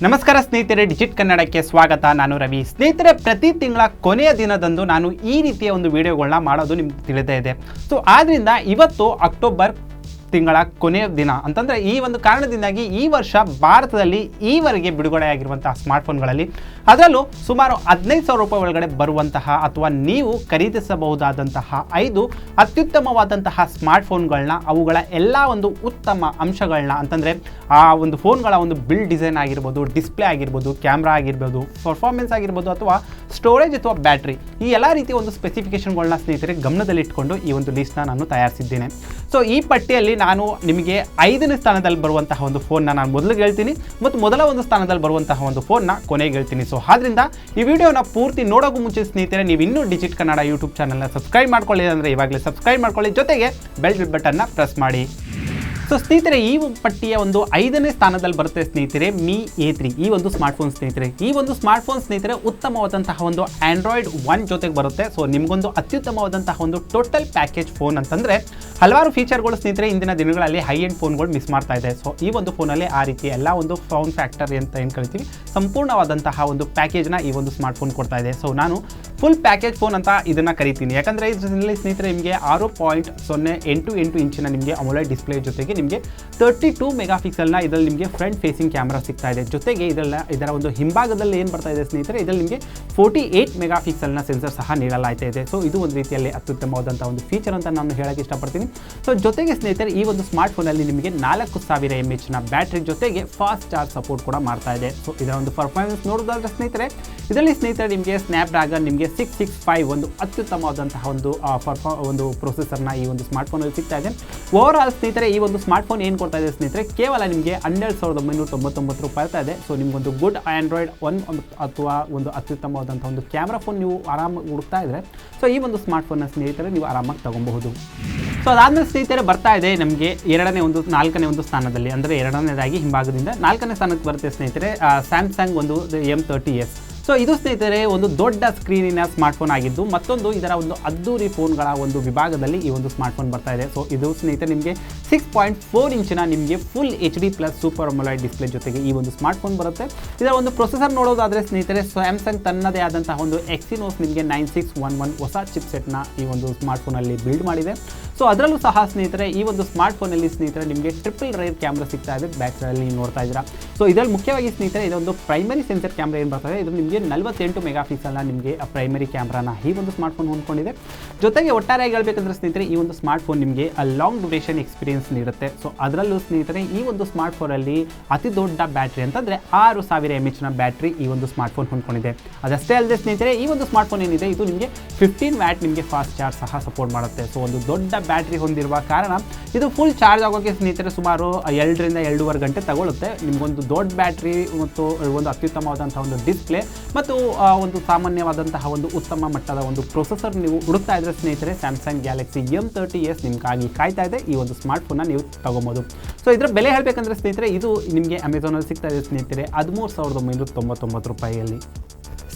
ನಮಸ್ಕಾರ ಸ್ನೇಹಿತರೆ, ಡಿಜಿಟ್ ಕನ್ನಡಕ್ಕೆ ಸ್ವಾಗತ. ನಾನು ರವಿ. ಸ್ನೇಹಿತರೆ, ಪ್ರತಿ ತಿಂಗಳ ಕೊನೆಯ ದಿನದಂದು ನಾನು ಈ ರೀತಿಯ ಒಂದು ವಿಡಿಯೋಗಳನ್ನ ಮಾಡೋದು ನಿಮ್ಗೆ ತಿಳಿದೇ ಇದೆ. ಸೊ ಆದ್ದರಿಂದ ಇವತ್ತು ಅಕ್ಟೋಬರ್ ತಿಂಗಳ ಕೊನೆಯ ದಿನ ಅಂತಂದರೆ ಈ ಒಂದು ಕಾರಣದಿಂದಾಗಿ ಈ ವರ್ಷ ಭಾರತದಲ್ಲಿ ಈವರೆಗೆ ಬಿಡುಗಡೆಯಾಗಿರುವಂತಹ ಸ್ಮಾರ್ಟ್ಫೋನ್ಗಳಲ್ಲಿ ಅದರಲ್ಲೂ ಸುಮಾರು 15,000 ರೂಪಾಯಿ ಒಳಗಡೆ ಬರುವಂತಹ ಅಥವಾ ನೀವು ಖರೀದಿಸಬಹುದಾದಂತಹ 5 ಅತ್ಯುತ್ತಮವಾದಂತಹ ಸ್ಮಾರ್ಟ್ಫೋನ್ಗಳನ್ನ, ಅವುಗಳ ಎಲ್ಲ ಒಂದು ಉತ್ತಮ ಅಂಶಗಳನ್ನ ಅಂತಂದರೆ ಆ ಒಂದು ಫೋನ್ಗಳ ಒಂದು ಬಿಲ್ಡ್ ಡಿಸೈನ್ ಆಗಿರ್ಬೋದು, ಡಿಸ್ಪ್ಲೇ ಆಗಿರ್ಬೋದು, ಕ್ಯಾಮ್ರಾ ಆಗಿರ್ಬೋದು, ಪರ್ಫಾರ್ಮೆನ್ಸ್ ಆಗಿರ್ಬೋದು, ಅಥವಾ ಸ್ಟೋರೇಜ್ ಅಥವಾ ಬ್ಯಾಟ್ರಿ, ಈ ಎಲ್ಲ ರೀತಿಯ ಒಂದು ಸ್ಪೆಸಿಫಿಕೇಷನ್ಗಳನ್ನ ಸ್ನೇಹಿತರೆ ಗಮನದಲ್ಲಿಟ್ಕೊಂಡು ಈ ಒಂದು ಲಿಸ್ಟ್ನ ನಾನು ತಯಾರಿಸಿದ್ದೇನೆ. ಸೊ ಈ ಪಟ್ಟಿಯಲ್ಲಿ ನಾನು ನಿಮಗೆ 5ನೇ ಸ್ಥಾನದಲ್ಲಿ ಬರುವಂತಹ ಒಂದು ಫೋನ್ನ ನಾನು ಮೊದಲಿಗೆ ಹೇಳ್ತೀನಿ ಮತ್ತು ಮೊದಲ ಒಂದು ಸ್ಥಾನದಲ್ಲಿ ಬರುವಂತಹ ಒಂದು ಫೋನ್ನ ಕೊನೆಗೆ ಹೇಳ್ತೀನಿ. ಸೊ ಆದ್ದರಿಂದ ಈ ವಿಡಿಯೋನ ಪೂರ್ತಿ ನೋಡೋಕ್ಕೂ ಮುಂಚೆ ಸ್ನೇಹಿತರೆ, ನೀವು ಇನ್ನೂ ಡಿಜಿಟ್ ಕನ್ನಡ ಯೂಟ್ಯೂಬ್ ಚಾನಲ್ನ ಸಬ್ಸ್ಕ್ರೈಬ್ ಮಾಡ್ಕೊಳ್ಳಿ ಅಂದರೆ ಇವಾಗಲೇ ಸಬ್ಸ್ಕ್ರೈಬ್ ಮಾಡ್ಕೊಳ್ಳಿ, ಜೊತೆಗೆ ಬೆಲ್ ಬಟನ್ನ ಪ್ರೆಸ್ ಮಾಡಿ. ಸೊ ಸ್ನೇಹಿತರೆ, ಈ ಪಟ್ಟಿಯ ಒಂದು 5ನೇ ಸ್ಥಾನದಲ್ಲಿ ಬರುತ್ತೆ ಸ್ನೇಹಿತರೆ ಮಿ A3 ಈ ಒಂದು ಸ್ಮಾರ್ಟ್ಫೋನ್ ಸ್ನೇಹಿತರೆ. ಈ ಒಂದು ಸ್ಮಾರ್ಟ್ಫೋನ್ ಸ್ನೇಹಿತರೆ ಉತ್ತಮವಾದಂತಹ ಒಂದು ಆಂಡ್ರಾಯ್ಡ್ 1 ಜೊತೆಗೆ ಬರುತ್ತೆ. ಸೊ ನಿಮಗೊಂದು ಅತ್ಯುತ್ತಮವಾದಂತಹ ಒಂದು ಟೋಟಲ್ ಪ್ಯಾಕೇಜ್ ಫೋನ್ ಅಂತಂದರೆ ಹಲವಾರು ಫೀಚರ್ಗಳು ಸ್ನೇಹಿತರೆ ಇಂದಿನ ದಿನಗಳಲ್ಲಿ ಹೈ ಎಂಡ್ ಫೋನ್ಗಳು ಮಿಸ್ ಮಾಡ್ತಾ ಇದೆ. ಸೊ ಈ ಒಂದು ಫೋನಲ್ಲಿ ಆ ರೀತಿ ಎಲ್ಲ ಒಂದು ಫೋನ್ ಫ್ಯಾಕ್ಟರ್ ಅಂತ ಏನು ಕರಿತೀವಿ, ಸಂಪೂರ್ಣವಾದಂತಹ ಒಂದು ಪ್ಯಾಕೇಜ್ನ ಈ ಒಂದು ಸ್ಮಾರ್ಟ್ಫೋನ್ ಕೊಡ್ತಾ ಇದೆ. ಸೊ ನಾನು ಫುಲ್ ಪ್ಯಾಕೇಜ್ ಫೋನ್ ಅಂತ ಇದನ್ನು ಕರಿತೀನಿ, ಯಾಕಂದರೆ ಇದರಲ್ಲಿ ಸ್ನೇಹಿತರೆ ನಿಮಗೆ 6.08 ಇಂಚಿನ ನಿಮಗೆ ಅಮೋಲೆಡ್ ಡಿಸ್ಪ್ಲೇ ಜೊತೆಗೆ ನಿಮಗೆ 32 ಮೆಗಾ ಪಿಕ್ಸೆಲ್ನ ಇದರಲ್ಲಿ ನಿಮಗೆ ಫ್ರಂಟ್ ಫೇಸಿಂಗ್ ಕ್ಯಾಮ್ರಾ ಸಿಗ್ತಾ ಇದೆ. ಜೊತೆಗೆ ಇದರ ಒಂದು ಹಿಂಭಾಗದಲ್ಲಿ ಏನು ಬರ್ತಾ ಇದೆ ಸ್ನೇಹಿತರೆ, ಇದರಲ್ಲಿ ನಿಮಗೆ 48 ಮೆಗಾ ಪಿಕ್ಸೆಲ್ನ ಸೆನ್ಸರ್ ಸಹ ನೀಡಲಾಗ್ತಾ ಇದೆ. ಸೊ ಇದು ಒಂದು ರೀತಿಯಲ್ಲಿ ಅತ್ಯುತ್ತಮವಾದಂಥ ಒಂದು ಫೀಚರ್ ಅಂತ ನಾನು ಹೇಳೋಕ್ಕೆ ಇಷ್ಟಪಡ್ತೀನಿ. ಸೊ ಜೊತೆಗೆ ಸ್ನೇಹಿತರೆ ಈ ಒಂದು ಸ್ಮಾರ್ಟ್ಫೋನಲ್ಲಿ ನಿಮಗೆ 4000 mAh ಬ್ಯಾಟ್ರಿ ಜೊತೆಗೆ ಫಾಸ್ಟ್ ಚಾರ್ಜ್ ಸಪೋರ್ಟ್ ಕೂಡ ಮಾಡ್ತಾ ಇದೆ. ಸೊ ಇದರ ಒಂದು ಪರ್ಫಾರ್ಮೆನ್ಸ್ ನೋಡೋದಾದ್ರೆ ಸ್ನೇಹಿತರೆ, ಇದರಲ್ಲಿ ಸ್ನೇಹಿತರೆ ನಿಮಗೆ ಸ್ನ್ಯಾಪ್ಡ್ರ್ಯಾಗನ್ ನಿಮಗೆ 665 ಒಂದು ಅತ್ಯುತ್ತಮವಾದಂತಹ ಒಂದು ಪ್ರೊಸೆಸರ್ನ ಈ ಒಂದು ಸ್ಮಾರ್ಟ್ಫೋನಲ್ಲಿ ಸಿಗ್ತಾ ಇದೆ. ಓವರ್ ಆಲ್ ಸ್ನೇಹಿತರೆ ಈ ಒಂದು ಸ್ಮಾರ್ಟ್ಫೋನ್ ಏನು ಕೊಡ್ತಾ ಇದೆ ಸ್ನೇಹಿತರೆ, ಕೇವಲ ನಿಮಗೆ 12,999 ರೂಪಾಯಿ ಇರ್ತಾ ಇದೆ. ಸೊ ನಿಮಗೊಂದು ಗುಡ್ ಆಂಡ್ರಾಯ್ಡ್ 1 ಅಥವಾ ಒಂದು ಅತ್ಯುತ್ತಮವಾದಂಥ ಒಂದು ಕ್ಯಾಮ್ರಾ ಫೋನ್ ನೀವು ಆರಾಮಾಗಿ ಹುಡುಕ್ತಾ ಇದ್ದರೆ ಸೊ ಈ ಒಂದು ಸ್ಮಾರ್ಟ್ಫೋನ್ನ ಸ್ನೇಹಿತರೆ ನೀವು ಆರಾಮಾಗಿ ತಗೊಬಹುದು. ಸೊ ಅದಾದಮೇಲೆ ಸ್ನೇಹಿತರೆ ಬರ್ತಾ ಇದೆ ನಮಗೆ 4ನೇ ಒಂದು ಸ್ಥಾನದಲ್ಲಿ, ಅಂದರೆ 2ನೇದಾಗಿ ಹಿಂಭಾಗದಿಂದ 4ನೇ ಸ್ಥಾನಕ್ಕೆ ಬರುತ್ತೆ ಸ್ನೇಹಿತರೆ ಸ್ಯಾಮ್ಸಂಗ್ ಒಂದು M30s. ಸೊ ಇದು ಸ್ನೇಹಿತರೆ ಒಂದು ದೊಡ್ಡ ಸ್ಕ್ರೀನಿನ ಸ್ಮಾರ್ಟ್ಫೋನ್ ಆಗಿದ್ದು, ಮತ್ತೊಂದು ಇದರ ಒಂದು ಅದ್ದೂರಿ ಫೋನ್ಗಳ ಒಂದು ವಿಭಾಗದಲ್ಲಿ ಈ ಒಂದು ಸ್ಮಾರ್ಟ್ಫೋನ್ ಬರ್ತಾ ಇದೆ. ಸೊ ಇದು ಸ್ನೇಹಿತರೆ ನಿಮಗೆ 6.4 ಇಂಚಿನ ನಿಮಗೆ ಫುಲ್ HD+ ಸೂಪರ್ ಅಮೋಲೆಡ್ ಡಿಸ್ಪ್ಲೇ ಜೊತೆಗೆ ಈ ಒಂದು ಸ್ಮಾರ್ಟ್ಫೋನ್ ಬರುತ್ತೆ. ಇದರ ಒಂದು ಪ್ರೊಸೆಸರ್ ನೋಡೋದಾದರೆ ಸ್ನೇಹಿತರೆ ಸ್ಯಾಮ್ಸಂಗ್ ತನ್ನದೇ ಆದಂತಹ ಒಂದು ಎಕ್ಸಿನೋಸ್ ನಿಮಗೆ 9611 ಹೊಸ ಚಿಪ್ಸೆಟ್ನ ಈ ಒಂದು ಸ್ಮಾರ್ಟ್ಫೋನಲ್ಲಿ ಬಿಲ್ಡ್ ಮಾಡಿದೆ. ಸೊ ಅದರಲ್ಲೂ ಸಹ ಸ್ನೇಹಿತರೆ ಈ ಒಂದು ಸ್ಮಾರ್ಟ್ಫೋನಲ್ಲಿ ಸ್ನೇಹಿತರೆ ನಿಮಗೆ ಟ್ರಿಪಲ್ ರೇರ್ ಕ್ಯಾಮ್ರಾ ಸಿಗ್ತಾ ಇದೆ, ಬ್ಯಾಕ್ ಸೈಡಲ್ಲಿ ನೋಡ್ತಾ ಇದ್ದೀರಾ. ಸೊ ಇದರಲ್ಲಿ ಮುಖ್ಯವಾಗಿ ಸ್ನೇಹಿತರೆ ಇದೊಂದು ಪ್ರೈಮರಿ ಸೆನ್ಸರ್ ಕ್ಯಾಮ್ರಾ ಏನು ಬರ್ತದೆ, ಇದು ನಿಮಗೆ 48 ಮೆಗಾ ಪಿಕ್ಸೆಲ್ನ ನಿಮಗೆ ಪ್ರೈಮರಿ ಕ್ಯಾಮ್ರಾನ ಈ ಒಂದು ಸ್ಮಾರ್ಟ್ಫೋನ್ ಹೊಂದ್ಕೊಂಡಿದೆ. ಜೊತೆಗೆ ಒಟ್ಟಾರೆಯಾಗಿ ಹೇಳಬೇಕಂದ್ರೆ ಸ್ನೇಹಿತರೆ ಈ ಒಂದು ಸ್ಮಾರ್ಟ್ಫೋನ್ ನಿಮಗೆ ಲಾಂಗ್ ಡ್ಯೂರೇಷನ್ ಎಕ್ಸ್ಪೀರಿಯನ್ಸ್ ನೀಡುತ್ತೆ. ಸೊ ಅದರಲ್ಲೂ ಸ್ನೇಹಿತರೆ ಈ ಒಂದು ಸ್ಮಾರ್ಟ್ಫೋನಲ್ಲಿ ಅತಿ ದೊಡ್ಡ ಬ್ಯಾಟ್ರಿ ಅಂತಂದರೆ 6000 mAh ಬ್ಯಾಟ್ರಿ ಈ ಒಂದು ಸ್ಮಾರ್ಟ್ಫೋನ್ ಹೊಂದ್ಕೊಂಡಿದೆ. ಅದಷ್ಟೇ ಅಲ್ಲದೆ ಸ್ನೇಹಿತರೆ ಈ ಒಂದು ಸ್ಮಾರ್ಟ್ಫೋನ್ ಏನಿದೆ ಇದು ನಿಮಗೆ 15 ವ್ಯಾಟ್ ನಿಮಗೆ ಫಾಸ್ಟ್ ಚಾರ್ಜ್ ಸಹ ಸಪೋರ್ಟ್ ಮಾಡುತ್ತೆ. ಸೊ ಒಂದು ದೊಡ್ಡ ಬ್ಯಾಟ್ರಿ ಹೊಂದಿರುವ ಕಾರಣ ಇದು ಫುಲ್ ಚಾರ್ಜ್ ಆಗೋಕ್ಕೆ ಸ್ನೇಹಿತರೆ ಸುಮಾರು 2 ರಿಂದ 2.5 ಗಂಟೆ ತಗೊಳ್ಳುತ್ತೆ. ನಿಮಗೊಂದು ದೊಡ್ಡ ಬ್ಯಾಟ್ರಿ ಮತ್ತು ಒಂದು ಅತ್ಯುತ್ತಮವಾದಂಥ ಒಂದು ಡಿಸ್ಪ್ಲೇ ಮತ್ತು ಒಂದು ಸಾಮಾನ್ಯವಾದಂತಹ ಒಂದು ಉತ್ತಮ ಮಟ್ಟದ ಒಂದು ಪ್ರೊಸೆಸರ್ ನೀವು ಹುಡುಕ್ತಾ ಇದ್ದರೆ ಸ್ನೇಹಿತರೆ ಸ್ಯಾಮ್ಸಂಗ್ ಗ್ಯಾಲಕ್ಸಿ M30s ನಿಮಗಾಗಿ ಕಾಯ್ತಾ ಇದೆ. ಈ ಒಂದು ಸ್ಮಾರ್ಟ್ಫೋನ್ನ ನೀವು ತಗೊಬೋದು. ಸೊ ಇದರ ಬೆಲೆ ಹೇಳಬೇಕಂದ್ರೆ ಸ್ನೇಹಿತರೆ ಇದು ನಿಮಗೆ ಅಮೆಝಾನಲ್ಲಿ ಸಿಗ್ತಾ ಇದೆ ಸ್ನೇಹಿತರೆ 13,999 ರೂಪಾಯಿಯಲ್ಲಿ.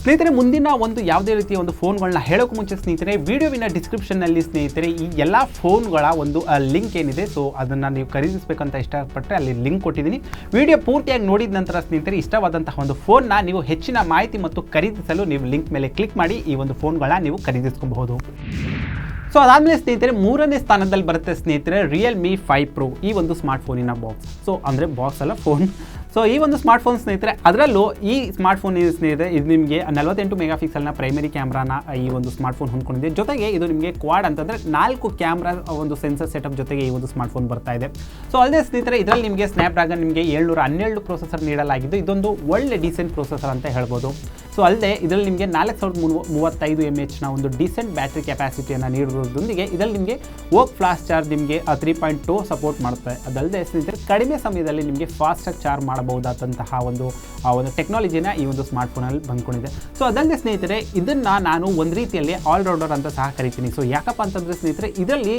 ಸ್ನೇಹಿತರೆ ಮುಂದಿನ ಒಂದು ಯಾವುದೇ ರೀತಿಯ ಒಂದು ಫೋನ್ಗಳನ್ನ ಹೇಳೋಕ್ಕೂ ಮುಂಚೆ ಸ್ನೇಹಿತರೆ ವಿಡಿಯೋವಿನ ಡಿಸ್ಕ್ರಿಪ್ಷನ್ನಲ್ಲಿ ಸ್ನೇಹಿತರೆ ಈ ಎಲ್ಲ ಫೋನ್ಗಳ ಒಂದು ಲಿಂಕ್ ಏನಿದೆ, ಸೊ ಅದನ್ನು ನೀವು ಖರೀದಿಸಬೇಕಂತ ಇಷ್ಟಪಟ್ಟರೆ ಅಲ್ಲಿ ಲಿಂಕ್ ಕೊಟ್ಟಿದ್ದೀನಿ. ವಿಡಿಯೋ ಪೂರ್ತಿಯಾಗಿ ನೋಡಿದ ನಂತರ ಸ್ನೇಹಿತರೆ ಇಷ್ಟವಾದಂತಹ ಒಂದು ಫೋನ್ನ ನೀವು ಹೆಚ್ಚಿನ ಮಾಹಿತಿ ಮತ್ತು ಖರೀದಿಸಲು ನೀವು ಲಿಂಕ್ ಮೇಲೆ ಕ್ಲಿಕ್ ಮಾಡಿ ಈ ಒಂದು ಫೋನ್ಗಳನ್ನ ನೀವು ಖರೀದಿಸ್ಕೊಬಹುದು. ಸೊ ಅದಾದಮೇಲೆ ಸ್ನೇಹಿತರೆ 3ನೇ ಸ್ಥಾನದಲ್ಲಿ ಬರುತ್ತೆ ಸ್ನೇಹಿತರೆ Realme 5 Pro ಈ ಒಂದು ಸ್ಮಾರ್ಟ್ಫೋನಿನ ಬಾಕ್ಸ್. ಸೊ ಅಂದರೆ ಬಾಕ್ಸ್ ಅಲ್ಲ, ಫೋನ್. ಸೊ ಈ ಒಂದು ಸ್ಮಾರ್ಟ್ಫೋನ್ ಸ್ನೇಹಿತರೆ ಅದರಲ್ಲೂ ಈ ಸ್ಮಾರ್ಟ್ಫೋನ್ ಸ್ನೇಹಿತರೆ ಇದು ನಿಮಗೆ 48 ಮೆಗಾ ಪಿಕ್ಸೆಲ್ನ ಪ್ರೈಮರಿ ಕ್ಯಾಮ್ರಾನ ಈ ಒಂದು ಸ್ಮಾರ್ಟ್ಫೋನ್ ಹೊಂದ್ಕೊಂಡಿದೆ. ಜೊತೆಗೆ ಇದು ನಿಮಗೆ ಕ್ವಾಡ್ ಅಂತಂದರೆ 4 ಕ್ಯಾಮ್ರಾ ಒಂದು ಸೆನ್ಸರ್ ಸೆಟಪ್ ಜೊತೆಗೆ ಈ ಒಂದು ಸ್ಮಾರ್ಟ್ಫೋನ್ ಬರ್ತಾ ಇದೆ. ಸೊ ಅಲ್ಲದೆ ಸ್ನೇಹಿತರೆ ಇದರಲ್ಲಿ ನಿಮಗೆ ಸ್ನ್ಯಾಪ್ಡ್ರ್ಯಾಗನ್ ನಿಮಗೆ 712 ಪ್ರೊಸೆಸರ್ ನೀಡಲಾಗಿದ್ದು ಇದೊಂದು ಒಳ್ಳೆ ಡೀಸೆಂಟ್ ಪ್ರೊಸೆಸರ್ ಅಂತ ಹೇಳ್ಬೋದು. ಸೊ ಅಲ್ಲದೆ ಇದರಲ್ಲಿ ನಿಮಗೆ 4035 mAh ಒಂದು ಡೀಸೆಂಟ್ ಬ್ಯಾಟ್ರಿ ಕೆಪಾಸಿಟಿಯನ್ನು ನೀಡುವುದರೊಂದಿಗೆ ಇದರಲ್ಲಿ ನಿಮಗೆ ವರ್ಕ್ ಫ್ಲಾಶ್ ಚಾರ್ಜ್ ನಿಮಗೆ 3.2 ಸಪೋರ್ಟ್ ಮಾಡುತ್ತೆ. ಅದಲ್ಲದೆ ಸ್ನೇಹಿತರೆ ಕಡಿಮೆ ಸಮಯದಲ್ಲಿ ನಿಮಗೆ ಫಾಸ್ಟಾಗಿ ಚಾರ್ಜ್ ಮಾಡಬಹುದಾದಂತಹ ಒಂದು ಟೆಕ್ನಾಲಜಿನ ಈ ಒಂದು ಸ್ಮಾರ್ಟ್ಫೋನಲ್ಲಿ ಬಂದ್ಕೊಂಡಿದೆ. ಸೊ ಅದಲ್ಲದೆ ಸ್ನೇಹಿತರೆ ಇದನ್ನು ನಾನು ಒಂದು ರೀತಿಯಲ್ಲಿ ಆಲ್ರೌಂಡರ್ ಅಂತ ಸಹ ಕರಿತೀನಿ. ಸೊ ಯಾಕಪ್ಪ ಅಂತಂದರೆ ಸ್ನೇಹಿತರೆ ಇದರಲ್ಲಿ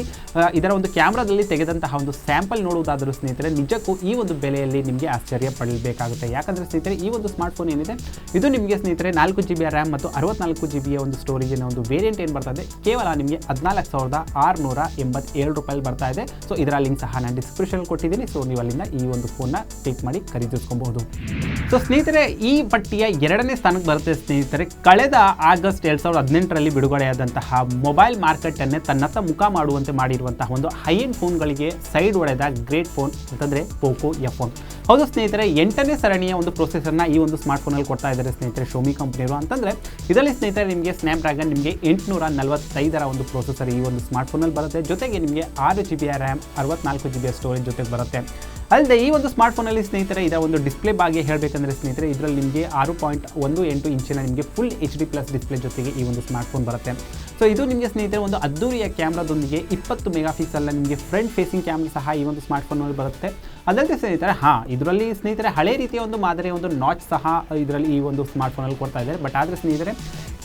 ಇದರ ಒಂದು ಕ್ಯಾಮ್ರಾದಲ್ಲಿ ತೆಗೆದಂತಹ ಒಂದು ಸ್ಯಾಂಪಲ್ ನೋಡುವುದಾದರೂ ಸ್ನೇಹಿತರೆ ನಿಜಕ್ಕೂ ಈ ಒಂದು ಬೆಲೆಯಲ್ಲಿ ನಿಮಗೆ ಆಶ್ಚರ್ಯ ಪಡಬೇಕಾಗುತ್ತೆ. ಯಾಕಂದರೆ ಸ್ನೇಹಿತರೆ ಈ ಒಂದು ಸ್ಮಾರ್ಟ್ಫೋನ್ ಏನಿದೆ ಇದು ನಿಮಗೆ ಸ್ನೇಹಿತರೆ 4GB ರ್ಯಾಮ್ ಮತ್ತು 64GB ಒಂದು ಸ್ಟೋರೇಜಿನ ಒಂದು ವೇರಿಯಂಟ್ ಏನು ಬರ್ತದೆ ಕೇವಲ ನಿಮಗೆ 14,687 ರೂಪಾಯಿ ಬರ್ತಾ ಇದೆ. ಸೊ ಇದರ ಲಿಂಕ್ ಸಹ ನಾನು ಡಿಸ್ಕ್ರಿಪ್ಷನ್ ಕೊಟ್ಟಿದ್ದೀನಿ. ಸೊ ನೀವು ಅಲ್ಲಿಂದ ಈ ಒಂದು ಫೋನ್ನ ಕ್ಲಿಕ್ ಮಾಡಿ ಖರೀದಿಸಿ ತಿಳ್ಕೊಬಹುದು. ಸೊ ಸ್ನೇಹಿತರೆ, ಈ ಪಟ್ಟಿಯ 2ನೇ ಸ್ಥಾನಕ್ಕೆ ಬರುತ್ತೆ ಸ್ನೇಹಿತರೆ. ಕಳೆದ ಆಗಸ್ಟ್ 2018ರಲ್ಲಿ ಬಿಡುಗಡೆಯಾದಂತಹ ಮೊಬೈಲ್ ಮಾರ್ಕೆಟನ್ನೇ ತನ್ನತ್ತ ಮುಖ ಮಾಡುವಂತೆ ಮಾಡಿರುವಂತಹ ಒಂದು ಹೈ ಎಂಡ್ ಫೋನ್ಗಳಿಗೆ ಸೈಡ್ ಹೊಡೆದ ಗ್ರೇಟ್ ಫೋನ್ ಅಂತಂದರೆ ಪೋಕೋ F1. ಹೌದು ಸ್ನೇಹಿತರೆ, 8ನೇ ಸರಣಿಯ ಒಂದು ಪ್ರೊಸೆಸರ್ನ ಈ ಒಂದು ಸ್ಮಾರ್ಟ್ಫೋನಲ್ಲಿ ಕೊಡ್ತಾ ಇದ್ದಾರೆ ಸ್ನೇಹಿತರೆ ಶೋಮಿ ಕಂಪ್ನಿಯವರು. ಅಂತಂದರೆ ಇದರಲ್ಲಿ ಸ್ನೇಹಿತರೆ ನಿಮಗೆ ಸ್ನ್ಯಾಪ್ಡ್ರ್ಯಾಗನ್ ನಿಮಗೆ 845ರ ಒಂದು ಪ್ರೊಸೆಸರ್ ಈ ಒಂದು ಸ್ಮಾರ್ಟ್ಫೋನಲ್ಲಿ ಬರುತ್ತೆ. ಜೊತೆಗೆ ನಿಮಗೆ 6GB ರ್ಯಾಮ್ 64GB ಸ್ಟೋರೇಜ್ ಜೊತೆಗೆ ಬರುತ್ತೆ. ಅಲ್ಲದೆ ಈ ಒಂದು ಸ್ಮಾರ್ಟ್ಫೋನಲ್ಲಿ ಸ್ನೇಹಿತರೆ ಇದರ ಒಂದು ಡಿಸ್ಪ್ಲೇ ಬಗ್ಗೆ ಹೇಳಬೇಕಂದ್ರೆ ಸ್ನೇಹಿತರೆ ಇದರಲ್ಲಿ ನಿಮಗೆ 6.18 ಇಂಚಿನ ನಿಮಗೆ ಫುಲ್ HD+ ಡಿಸ್ಪ್ಲೇ ಜೊತೆಗೆ ಈ ಒಂದು ಸ್ಮಾರ್ಟ್ಫೋನ್ ಬರುತ್ತೆ. ಸೊ ಇದು ನಿಮಗೆ ಸ್ನೇಹಿತರೆ ಒಂದು ಅದ್ದೂರಿಯ ಕ್ಯಾಮ್ರಾದೊಂದಿಗೆ 20 ಮೆಗಾಪಿಕ್ಸೆಲ್ನ ನಿಮಗೆ ಫ್ರಂಟ್ ಫೇಸಿಂಗ್ ಕ್ಯಾಮ್ರಾ ಸಹ ಈ ಒಂದು ಸ್ಮಾರ್ಟ್ಫೋನಲ್ಲಿ ಬರುತ್ತೆ. ಅದಲ್ಲದೆ ಸ್ನೇಹಿತರೆ ಇದರಲ್ಲಿ ಸ್ನೇಹಿತರೆ ಹಳೆ ರೀತಿಯ ಒಂದು ಮಾದರಿಯ ಒಂದು ನಾಚ್ ಸಹ ಇದರಲ್ಲಿ ಈ ಒಂದು ಸ್ಮಾರ್ಟ್ಫೋನಲ್ಲಿ ಕೊಡ್ತಾ ಇದ್ದಾರೆ. ಬಟ್ ಆದರೆ ಸ್ನೇಹಿತರೆ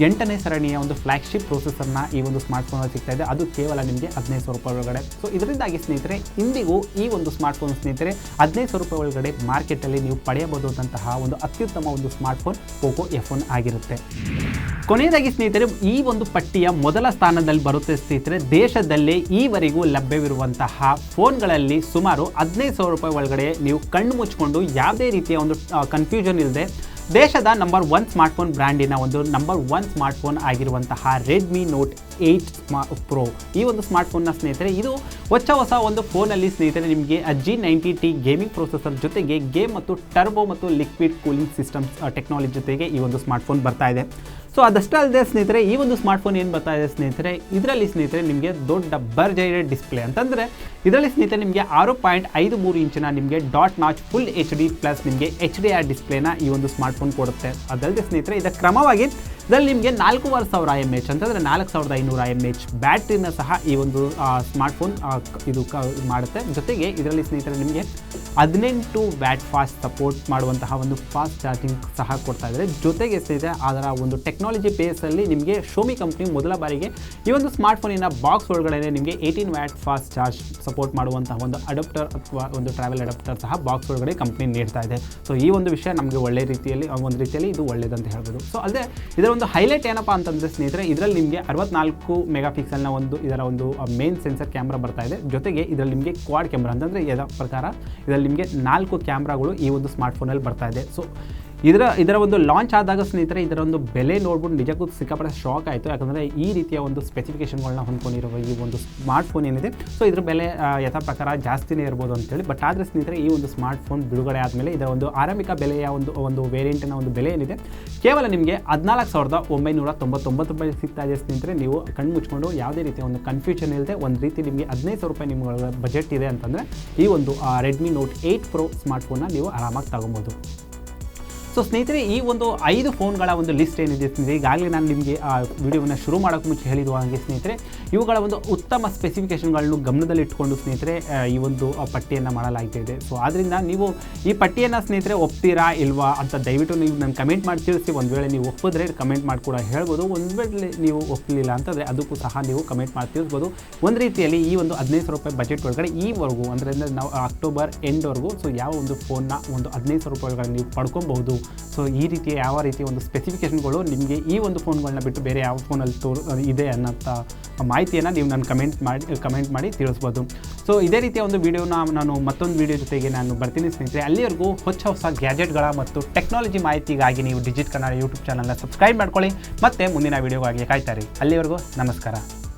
8ನೇ ಸರಣಿಯ ಒಂದು ಫ್ಲ್ಯಾಗ್ಶಿಪ್ ಪ್ರೊಸೆಸರ್ನ ಈ ಒಂದು ಸ್ಮಾರ್ಟ್ಫೋನಲ್ಲಿ ಸಿಗ್ತಾ ಇದೆ. ಅದು ಕೇವಲ ನಿಮಗೆ 15,000 ರೂಪಾಯಿ ಒಳಗಡೆ. ಸೊ ಇದರಿಂದಾಗಿ ಸ್ನೇಹಿತರೆ ಇಂದಿಗೂ ಈ ಒಂದು ಸ್ಮಾರ್ಟ್ಫೋನ್ ಸ್ನೇಹಿತರೆ 15,000 ರೂಪಾಯಿ ಒಳಗಡೆ ಮಾರ್ಕೆಟಲ್ಲಿ ನೀವು ಪಡೆಯಬಹುದಂತಹ ಒಂದು ಅತ್ಯುತ್ತಮ ಒಂದು ಸ್ಮಾರ್ಟ್ಫೋನ್ ಪೋಕೋ F1 ಆಗಿರುತ್ತೆ. ಕೊನೆಯದಾಗಿ ಸ್ನೇಹಿತರೆ ಈ ಒಂದು ಪಟ್ಟಿಯ ಮೊದಲ ಸ್ಥಾನದಲ್ಲಿ ಬರುತ್ತೆ ಸ್ನೇಹಿತರೆ. ದೇಶದಲ್ಲೇ ಈವರೆಗೂ ಲಭ್ಯವಿರುವಂತಹ ಫೋನ್ಗಳಲ್ಲಿ ಸುಮಾರು 15,000 ರೂಪಾಯಿ ಒಳಗಡೆ ನೀವು ಕಣ್ಣು ಮುಚ್ಚಿಕೊಂಡು ಯಾವುದೇ ರೀತಿಯ ಒಂದು ಕನ್ಫ್ಯೂಷನ್ ಇಲ್ಲದೆ ದೇಶದ ನಂಬರ್ 1 ಸ್ಮಾರ್ಟ್ಫೋನ್ ಬ್ರ್ಯಾಂಡಿನ ಒಂದು ನಂಬರ್ 1 ಸ್ಮಾರ್ಟ್ಫೋನ್ ಆಗಿರುವಂತಹ ರೆಡ್ಮಿ ನೋಟ್ 8 ಪ್ರೋ ಈ ಒಂದು ಸ್ಮಾರ್ಟ್ಫೋನ್ನ ಸ್ನೇಹಿತರೆ ಇದು ಹೊಸ ಒಂದು ಫೋನಲ್ಲಿ ಸ್ನೇಹಿತರೆ ನಿಮಗೆ G90T ಗೇಮಿಂಗ್ ಪ್ರೊಸೆಸರ್ ಜೊತೆಗೆ ಗೇಮ್ ಮತ್ತು ಟರ್ಬೋ ಮತ್ತು ಲಿಕ್ವಿಡ್ ಕೂಲಿಂಗ್ ಸಿಸ್ಟಮ್ಸ್ ಟೆಕ್ನಾಲಜಿ ಜೊತೆಗೆ ಈ ಒಂದು ಸ್ಮಾರ್ಟ್ಫೋನ್ ಬರ್ತಾ ಇದೆ. ಸೊ ಅದಷ್ಟೇ ಅಲ್ಲದೆ ಸ್ನೇಹಿತರೆ ಈ ಒಂದು ಸ್ಮಾರ್ಟ್ಫೋನ್ ಏನು ಬರ್ತಾ ಇದೆ ಸ್ನೇಹಿತರೆ ಇದರಲ್ಲಿ ಸ್ನೇಹಿತರೆ ನಿಮಗೆ ದೊಡ್ಡ ಬರ್ಜೈರೆ ಡಿಸ್ಪ್ಲೇ ಅಂತಂದರೆ ಇದರಲ್ಲಿ ಸ್ನೇಹಿತರೆ ನಿಮಗೆ 6.53 ಇಂಚಿನ ನಿಮಗೆ ಡಾಟ್ ನಾಚ್ ಫುಲ್ HD+ ನಿಮಗೆ HDR ಡಿಸ್ಪ್ಲೇನ ಈ ಒಂದು ಸ್ಮಾರ್ಟ್ಫೋನ್ ಕೊಡುತ್ತೆ. ಅದಲ್ಲದೆ ಸ್ನೇಹಿತರೆ ಇದರ ಕ್ರಮವಾಗಿ ಇದರಲ್ಲಿ ನಿಮಗೆ 4500 mAh ಅಂತಂದರೆ 4500 mAh ಬ್ಯಾಟ್ರಿನ ಸಹ ಈ ಒಂದು ಸ್ಮಾರ್ಟ್ಫೋನ್ ಇದು ಮಾಡುತ್ತೆ. ಜೊತೆಗೆ ಇದರಲ್ಲಿ ಸ್ನೇಹಿತರೆ ನಿಮಗೆ 18 ವ್ಯಾಟ್ ಫಾಸ್ಟ್ ಸಪೋರ್ಟ್ ಮಾಡುವಂತಹ ಒಂದು ಫಾಸ್ಟ್ ಚಾರ್ಜಿಂಗ್ ಸಹ ಕೊಡ್ತಾ ಇದ್ದಾರೆ. ಜೊತೆಗೆ ಸ್ನೇಹಿತರೆ ಅದರ ಒಂದು ಟೆಕ್ನಾಲಜಿ ಬೇಸಲ್ಲಿ ನಿಮಗೆ ಶೋಮಿ ಕಂಪ್ನಿ ಮೊದಲ ಬಾರಿಗೆ ಈ ಒಂದು ಸ್ಮಾರ್ಟ್ಫೋನಿನ ಬಾಕ್ಸ್ ಒಳಗಡೆ ನಿಮಗೆ 18 ವ್ಯಾಟ್ ಫಾಸ್ಟ್ ಚಾರ್ಜ್ ಸಪೋರ್ಟ್ ಮಾಡುವಂತಹ ಒಂದು ಅಡಾಪ್ಟರ್ ಅಥವಾ ಒಂದು ಟ್ರಾವೆಲ್ ಅಡಾಪ್ಟರ್ ಸಹ ಬಾಕ್ಸ್ ಒಳಗಡೆ ಕಂಪ್ನಿ ನೀಡ್ತಾ ಇದೆ. ಸೊ ಈ ಒಂದು ವಿಷಯ ನಮಗೆ ಒಳ್ಳೆ ರೀತಿಯಲ್ಲಿ ಒಂದು ರೀತಿಯಲ್ಲಿ ಇದು ಒಳ್ಳೆಯದಂತ ಹೇಳ್ಬೋದು. ಸೊ ಅಲ್ಲದೆ ಇದರ ಒಂದು ಹೈಲೈಟ್ ಏನಪ್ಪ ಅಂತಂದರೆ ಸ್ನೇಹಿತರೆ ಇದರಲ್ಲಿ ನಿಮಗೆ 64 ಮೆಗಾಪಿಕ್ಸೆಲ್ನ ಒಂದು ಇದರ ಒಂದು ಮೇನ್ ಸೆನ್ಸರ್ ಕ್ಯಾಮ್ರಾ ಬರ್ತಾ ಇದೆ. ಜೊತೆಗೆ ಇದರಲ್ಲಿ ನಿಮಗೆ ಕ್ವಾಡ್ ಕ್ಯಾಮ್ರಾ ಅಂತಂದರೆ ಇದರ ಪ್ರಕಾರ ಇದರಲ್ಲಿ ನಿಮಗೆ 4 ಕ್ಯಾಮ್ರಾಗಳು ಈ ಒಂದು ಸ್ಮಾರ್ಟ್ಫೋನಲ್ಲಿ ಬರ್ತಾ ಇದೆ. ಸೊ ಇದರ ಒಂದು ಲಾಂಚ್ ಆದಾಗ ಸ್ನೇಹಿತರೆ ಇದರ ಒಂದು ಬೆಲೆ ನೋಡ್ಬಿಟ್ಟು ನಿಜಕ್ಕೂ ಸಿಕ್ಕಾಪಟ್ಟೆ ಶಾಕ್ ಆಯಿತು. ಯಾಕಂದರೆ ಈ ರೀತಿಯ ಒಂದು ಸ್ಪೆಸಿಫಿಕೇಷನ್ಗಳನ್ನ ಹೊಂದ್ಕೊಂಡಿರುವ ಈ ಒಂದು ಸ್ಮಾರ್ಟ್ಫೋನ್ ಏನಿದೆ ಸೊ ಇದ್ರ ಬೆಲೆ ಯಥಾ ಪ್ರಕಾರ ಜಾಸ್ತಿನೇ ಇರ್ಬೋದು ಅಂತೇಳಿ. ಬಟ್ ಆದರೆ ಸ್ನೇಹಿತರೆ ಈ ಒಂದು ಸ್ಮಾರ್ಟ್ಫೋನ್ ಬಿಡುಗಡೆ ಆದಮೇಲೆ ಇದರ ಒಂದು ಆರಂಭಿಕ ಬೆಲೆಯ ಒಂದು ವೇರಿಯಂಟಿನ ಒಂದು ಬೆಲೆ ಏನಿದೆ ಕೇವಲ ನಿಮಗೆ 14,999 ರೂಪಾಯಿ ಸಿಗ್ತಾ ಇದೆ ಸ್ನೇಹಿತರೆ. ನೀವು ಕಣ್ಣು ಮುಚ್ಕೊಂಡು ಯಾವುದೇ ರೀತಿಯ ಒಂದು ಕನ್ಫ್ಯೂಷನ್ ಇಲ್ಲದೆ ಒಂದು ರೀತಿ ನಿಮಗೆ 15,000 ರೂಪಾಯಿ ನಿಮ್ಗಳ ಬಜೆಟ್ ಇದೆ ಅಂತಂದರೆ ಈ ಒಂದು ರೆಡ್ಮಿ ನೋಟ್ 8 ಪ್ರೋ ಸ್ಮಾರ್ಟ್ಫೋನ್ನ ನೀವು ಆರಾಮಾಗಿ ತಗೊಬೋದು. ಸೊ ಸ್ನೇಹಿತರೆ ಈ ಒಂದು 5 ಫೋನ್ಗಳ ಒಂದು ಲಿಸ್ಟ್ ಏನಿದೆ ಸ್ನೇಹಿತರೆ ಈಗಾಗಲೇ ನಾನು ನಿಮಗೆ ಆ ವಿಡಿಯೋವನ್ನು ಶುರು ಮಾಡೋಕ್ಕೆ ಮುಂಚೆ ಹೇಳಿರುವ ಹಾಗೆ ಸ್ನೇಹಿತರೆ ಇವುಗಳ ಒಂದು ಉತ್ತಮ ಸ್ಪೆಸಿಫಿಕೇಷನ್ಗಳನ್ನು ಗಮನದಲ್ಲಿಟ್ಟುಕೊಂಡು ಸ್ನೇಹಿತರೆ ಈ ಒಂದು ಪಟ್ಟಿಯನ್ನು ಮಾಡಲಾಗಿದೆ. ಸೊ ಆದ್ದರಿಂದ ನೀವು ಈ ಪಟ್ಟಿಯನ್ನು ಸ್ನೇಹಿತರೆ ಒಪ್ತೀರಾ ಇಲ್ವಾ ಅಂತ ದಯವಿಟ್ಟು ನೀವು ನಾನು ಕಮೆಂಟ್ ಮಾಡಿ ತಿಳಿಸಿ. ಒಂದು ವೇಳೆ ನೀವು ಒಪ್ಪಿದ್ರೆ ಕಮೆಂಟ್ ಮಾಡಿ ಕೂಡ ಹೇಳ್ಬೋದು. ಒಂದು ವೇಳೆ ನೀವು ಒಪ್ಪಲಿಲ್ಲ ಅಂತಂದರೆ ಅದಕ್ಕೂ ಸಹ ನೀವು ಕಮೆಂಟ್ ಮಾಡಿ ತಿಳಿಸ್ಬೋದು. ಒಂದು ರೀತಿಯಲ್ಲಿ ಈ ಒಂದು 15,000 ರೂಪಾಯಿ ಬಜೆಟ್ ಒಳಗಡೆ ಈವರೆಗೂ ಅಂದರೆ ನಾವು ಅಕ್ಟೋಬರ್ ಎಂಡ್ವರೆಗೂ ಸೊ ಯಾವ ಒಂದು ಫೋನ್ನ ಒಂದು 15,000 ರೂಪಾಯಿ ಒಳಗಡೆ ನೀವು ಪಡ್ಕೊಬಹುದು. ಸೊ ಈ ರೀತಿಯ ಯಾವ ರೀತಿಯ ಒಂದು ಸ್ಪೆಸಿಫಿಕೇಷನ್ಗಳು ನಿಮಗೆ ಈ ಒಂದು ಫೋನ್ಗಳನ್ನ ಬಿಟ್ಟು ಬೇರೆ ಯಾವ ಫೋನಲ್ಲಿ ಇದೆ ಅನ್ನೋಂಥ ಮಾಹಿತಿಯನ್ನು ನೀವು ನಾನು ಕಮೆಂಟ್ ಮಾಡಿ ತಿಳಿಸ್ಬೋದು. ಸೊ ಇದೇ ರೀತಿಯ ಒಂದು ವಿಡಿಯೋನ ನಾನು ಮತ್ತೊಂದು ವಿಡಿಯೋ ಜೊತೆಗೆ ನಾನು ಬರ್ತೀನಿ ಸ್ನೇಹಿತರೆ. ಅಲ್ಲಿವರೆಗೂ ಹೊಸ ಗ್ಯಾಜೆಟ್ಗಳ ಮತ್ತು ಟೆಕ್ನಾಲಜಿ ಮಾಹಿತಿಗಾಗಿ ನೀವು ಡಿಜಿಟ್ ಕನ್ನಡ ಯೂಟ್ಯೂಬ್ ಚಾನಲ್ನ ಸಬ್ಸ್ಕ್ರೈಬ್ ಮಾಡ್ಕೊಳ್ಳಿ. ಮತ್ತು ಮುಂದಿನ ವಿಡಿಯೋಗಾಗಿ ಕಾಯ್ತಾರೆ. ಅಲ್ಲಿವರೆಗೂ ನಮಸ್ಕಾರ.